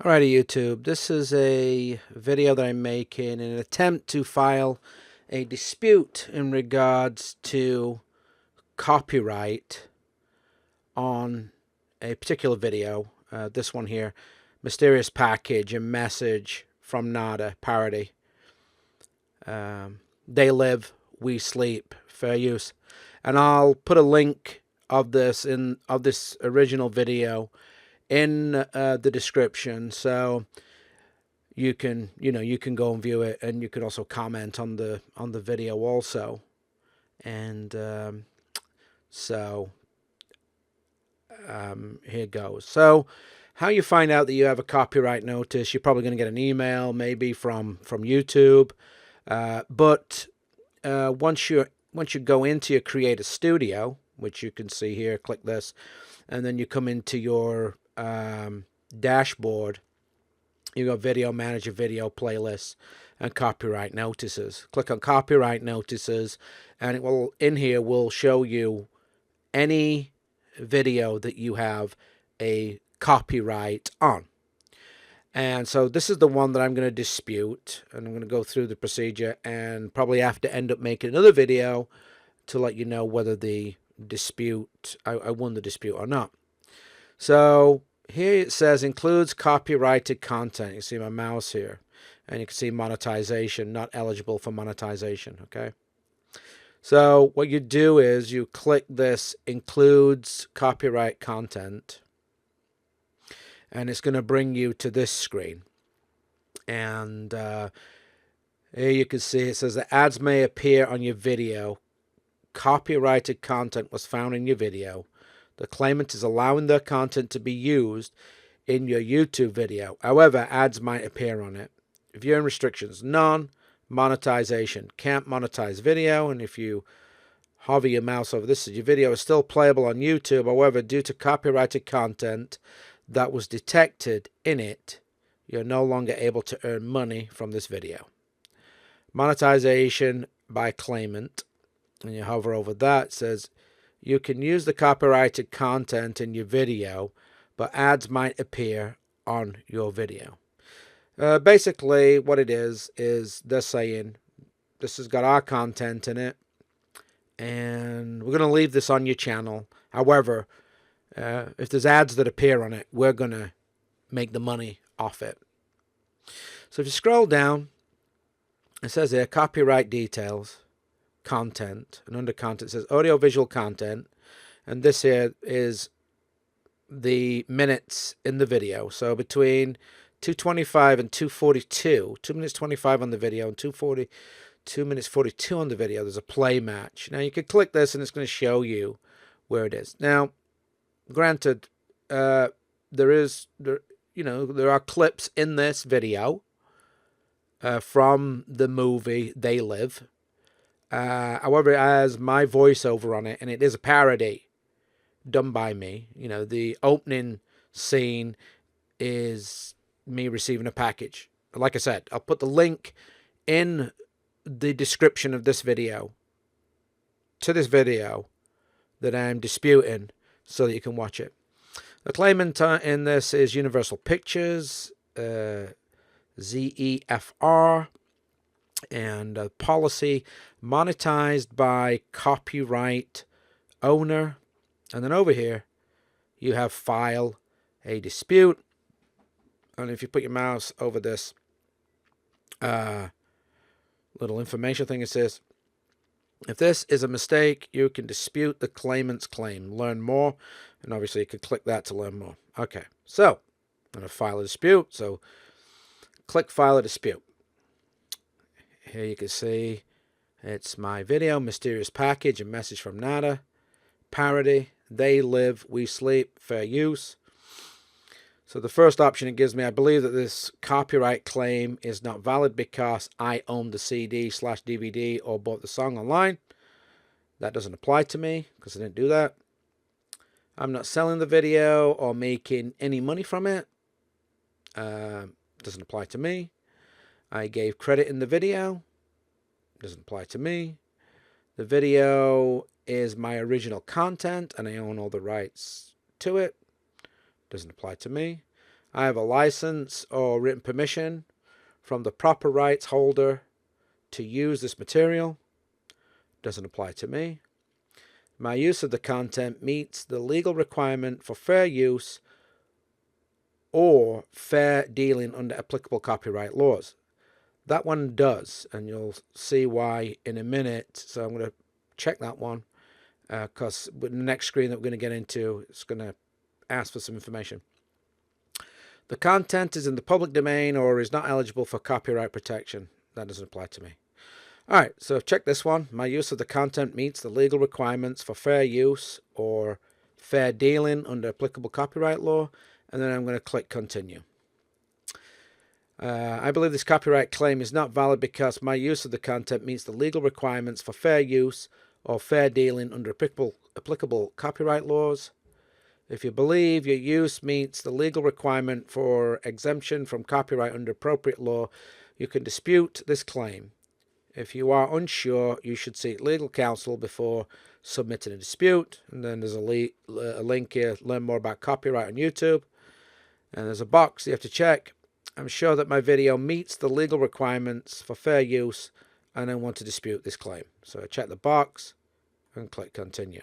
Alrighty, YouTube. This is a video that I'm making in an attempt to file a dispute in regards to copyright on a particular video. This one here, Mysterious Package, a message from Nada, Parody. They live, we sleep, fair use. And I'll put a link of this original video in the description, so you can go and view it, and you can also comment on the video also. And here goes. So how you find out that you have a copyright notice: you're probably going to get an email, maybe from YouTube, but once you go into your Creator Studio, which you can see here, click this, and then you come into your dashboard. You go Video Manager, Video Playlists, and Copyright Notices. Click on Copyright Notices, and it will, in here, will show you any video that you have a copyright on. And so this is the one that I'm going to dispute, and I'm going to go through the procedure, and probably have to end up making another video to let you know whether the dispute, I won the dispute or not. So here it says includes copyrighted content. You see my mouse here, and you can see monetization, not eligible for monetization. Okay, so what you do is you click this includes copyright content, and it's going to bring you to this screen. And here you can see it says that ads may appear on your video. Copyrighted content was found in your video. The claimant is allowing their content to be used in your YouTube video. However, ads might appear on it. Viewing restrictions: none. Monetization: can't monetize video. And if you hover your mouse over this, your video is still playable on YouTube. However, due to copyrighted content that was detected in it, you're no longer able to earn money from this video. Monetization by claimant. And you hover over that, it says you can use the copyrighted content in your video, but ads might appear on your video. Basically, what it is they're saying this has got our content in it, and we're going to leave this on your channel. However, if there's ads that appear on it, we're going to make the money off it. So if you scroll down, it says here copyright details, content, and under content it says audiovisual content, and this here is the minutes in the video. So between 2:25 and 2:42, 2 minutes 25 on the video and 2 minutes 42 on the video, there's a play match. Now you can click this and it's going to show you where it is. Now granted, there are clips in this video from the movie They Live. However, it has my voiceover on it, and it is a parody done by me. The opening scene is me receiving a package. Like I said, I'll put the link in the description of this video to this video that I'm disputing so that you can watch it. The claimant in this is Universal Pictures, ZEFR, and policy monetized by copyright owner. And then over here you have file a dispute, and if you put your mouse over this little information thing, it says if this is a mistake, you can dispute the claimant's claim. Learn more, and obviously you can click that to learn more. Okay, so I'm going to file a dispute, so click file a dispute. Here you can see it's my video, Mysterious Package, a message from Nada, Parody, They Live, We Sleep, fair use. So the first option it gives me: I believe that this copyright claim is not valid because I own the CD/DVD or bought the song online. That doesn't apply to me because I didn't do that. I'm not selling the video or making any money from it. Doesn't apply to me. I gave credit in the video. Doesn't apply to me. The video is my original content and I own all the rights to it. Doesn't apply to me. I have a license or written permission from the proper rights holder to use this material. Doesn't apply to me. My use of the content meets the legal requirement for fair use or fair dealing under applicable copyright laws. That one does, and you'll see why in a minute. So I'm going to check that one because the next screen that we're going to get into is going to ask for some information. The content is in the public domain or is not eligible for copyright protection. That doesn't apply to me. All right, so check this one. My use of the content meets the legal requirements for fair use or fair dealing under applicable copyright law, and then I'm going to click continue. I believe this copyright claim is not valid because my use of the content meets the legal requirements for fair use or fair dealing under applicable copyright laws. If you believe your use meets the legal requirement for exemption from copyright under appropriate law, you can dispute this claim. If you are unsure, you should seek legal counsel before submitting a dispute. And then there's a link here, learn more about copyright on YouTube. And there's a box you have to check. I'm sure that my video meets the legal requirements for fair use, and I want to dispute this claim. So I check the box and click continue.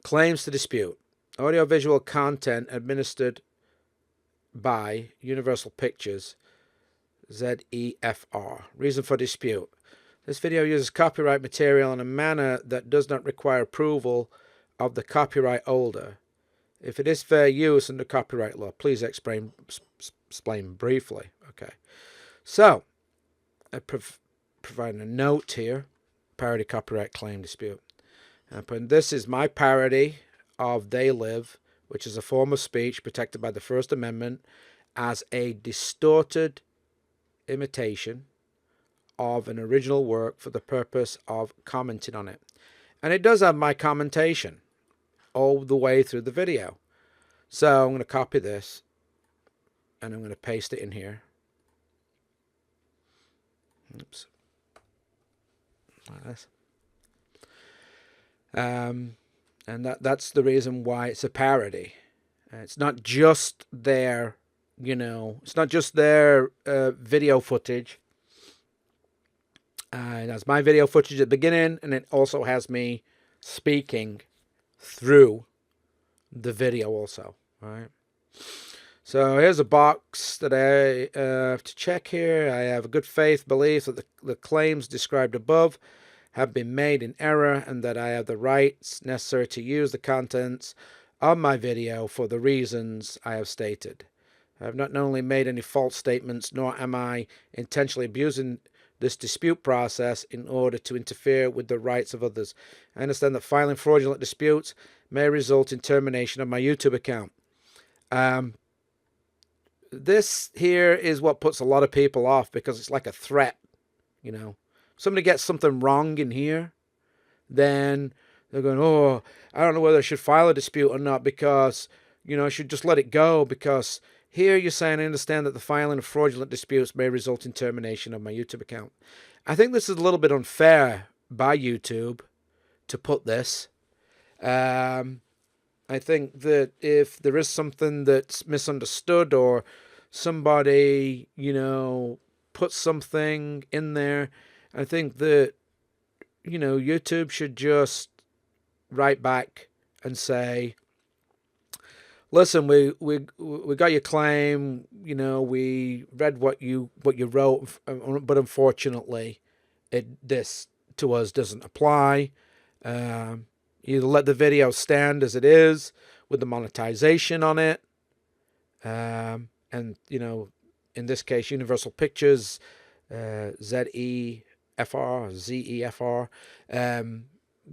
Claims to dispute. Audiovisual content administered by Universal Pictures, ZEFR. Reason for dispute. This video uses copyright material in a manner that does not require approval of the copyright holder. If it is fair use under copyright law, please explain briefly. Okay. So, I provide a note here. Parody copyright claim dispute. And this is my parody of They Live, which is a form of speech protected by the First Amendment as a distorted imitation of an original work for the purpose of commenting on it. And it does have my commentation all the way through the video. So I'm going to copy this and I'm going to paste it in here. Oops. Like this. And that's the reason why it's a parody. It's not just their, it's not just their video footage. It has my video footage at the beginning, and it also has me speaking through the video also. All right. So here's a box that I have to check here. I have a good faith belief that the claims described above have been made in error and that I have the rights necessary to use the contents of my video for the reasons I have stated. I have not only made any false statements, nor am I intentionally abusing this dispute process in order to interfere with the rights of others. I understand that filing fraudulent disputes may result in termination of my YouTube account. This here is what puts a lot of people off because it's like a threat, Somebody gets something wrong in here, then they're going, oh, I don't know whether I should file a dispute or not because, I should just let it go because here you're saying I understand that the filing of fraudulent disputes may result in termination of my YouTube account. I think this is a little bit unfair by YouTube to put this. I think that if there is something that's misunderstood or somebody, puts something in there, I think that, YouTube should just write back and say, listen, we got your claim, we read what you wrote, but unfortunately, this to us doesn't apply. You let the video stand as it is with the monetization on it, and in this case, Universal Pictures, ZEFR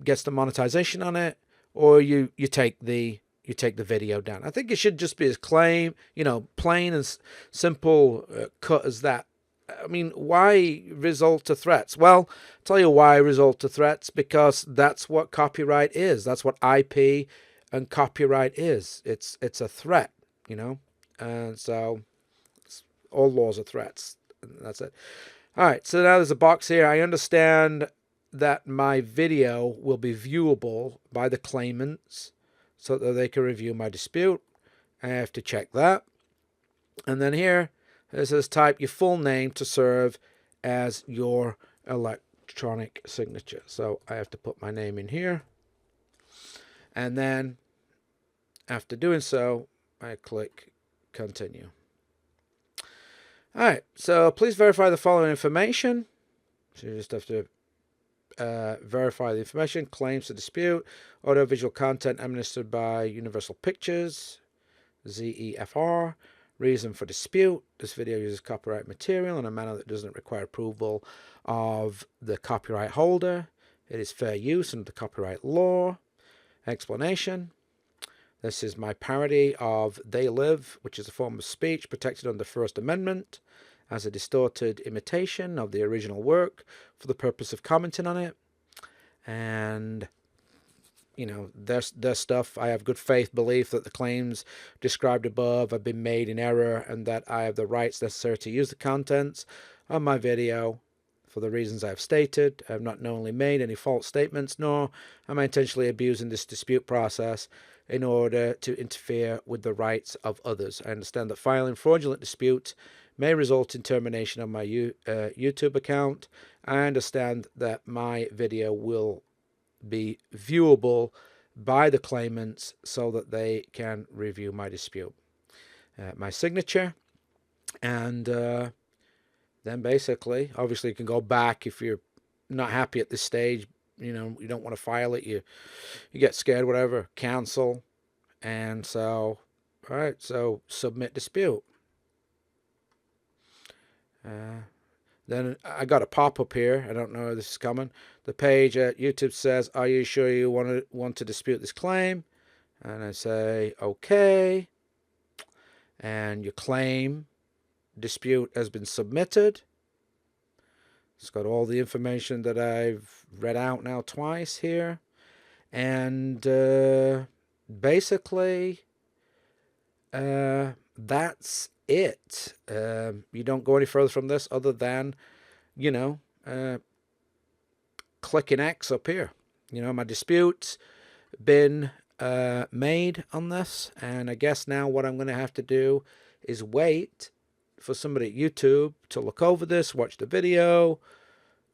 gets the monetization on it, or you take the video down. I think it should just be as plain and simple cut as that. I mean, why resort to threats? Well, I'll tell you why resort to threats, because that's what copyright is. That's what IP and copyright is. It's a threat, and so all laws are threats. That's it. All right, so now there's a box here. I understand that my video will be viewable by the claimants so that they can review my dispute. I have to check that. And then here it says type your full name to serve as your electronic signature. So I have to put my name in here. And then after doing so, I click continue. All right, so please verify the following information. So you just have to verify the information. Claims to dispute. Audiovisual content administered by Universal Pictures, ZEFR. Reason for dispute. This video uses copyright material in a manner that doesn't require approval of the copyright holder. It is fair use under the copyright law. Explanation. This is my parody of They Live, which is a form of speech protected under the First Amendment as a distorted imitation of the original work for the purpose of commenting on it. And, you know, their stuff, I have good faith belief that the claims described above have been made in error and that I have the rights necessary to use the contents of my video for the reasons I have stated. I have not knowingly made any false statements, nor am I intentionally abusing this dispute process in order to interfere with the rights of others. I understand that filing fraudulent disputes may result in termination of my YouTube account. I understand that my video will be viewable by the claimants so that they can review my dispute. My signature, and then basically, obviously you can go back if you're not happy at this stage, you know, you don't want to file it, you get scared, whatever, cancel. And so, all right, so submit dispute. Then I got a pop-up here. I don't know if this is coming. The page at YouTube says, are you sure you want to dispute this claim? And I say, okay. And your claim dispute has been submitted. It's got all the information that I've read out now twice here. And basically, that's it. You don't go any further from this other than, you know, clicking X up here. You know, my dispute's been made on this, and I guess now what I'm going to have to do is wait for somebody at YouTube to look over this, watch the video,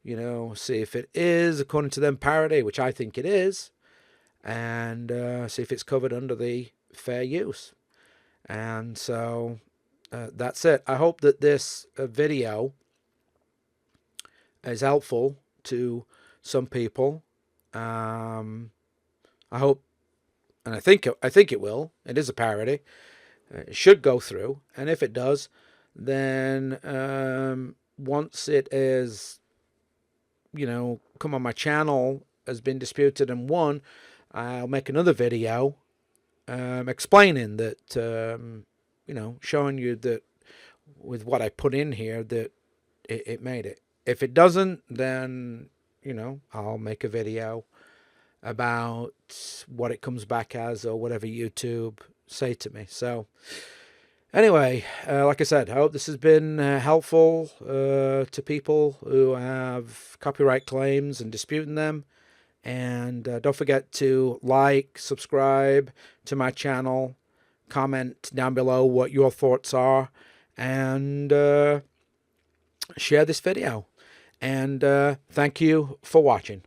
you know, see if it is according to them parody, which I think it is, and see if it's covered under the fair use. And so that's it. I hope that this video is helpful to some people. I hope, and I think it will. It is a parody. It should go through, and if it does, then once it is, you know, come on my channel, has been disputed and won, I'll make another video explaining that, you know, showing you that with what I put in here that it made it. If it doesn't, then, you know, I'll make a video about what it comes back as or whatever YouTube say to me. So anyway, like I said, I hope this has been helpful to people who have copyright claims and disputing them. And don't forget to like, subscribe to my channel, comment down below what your thoughts are, and share this video. And thank you for watching.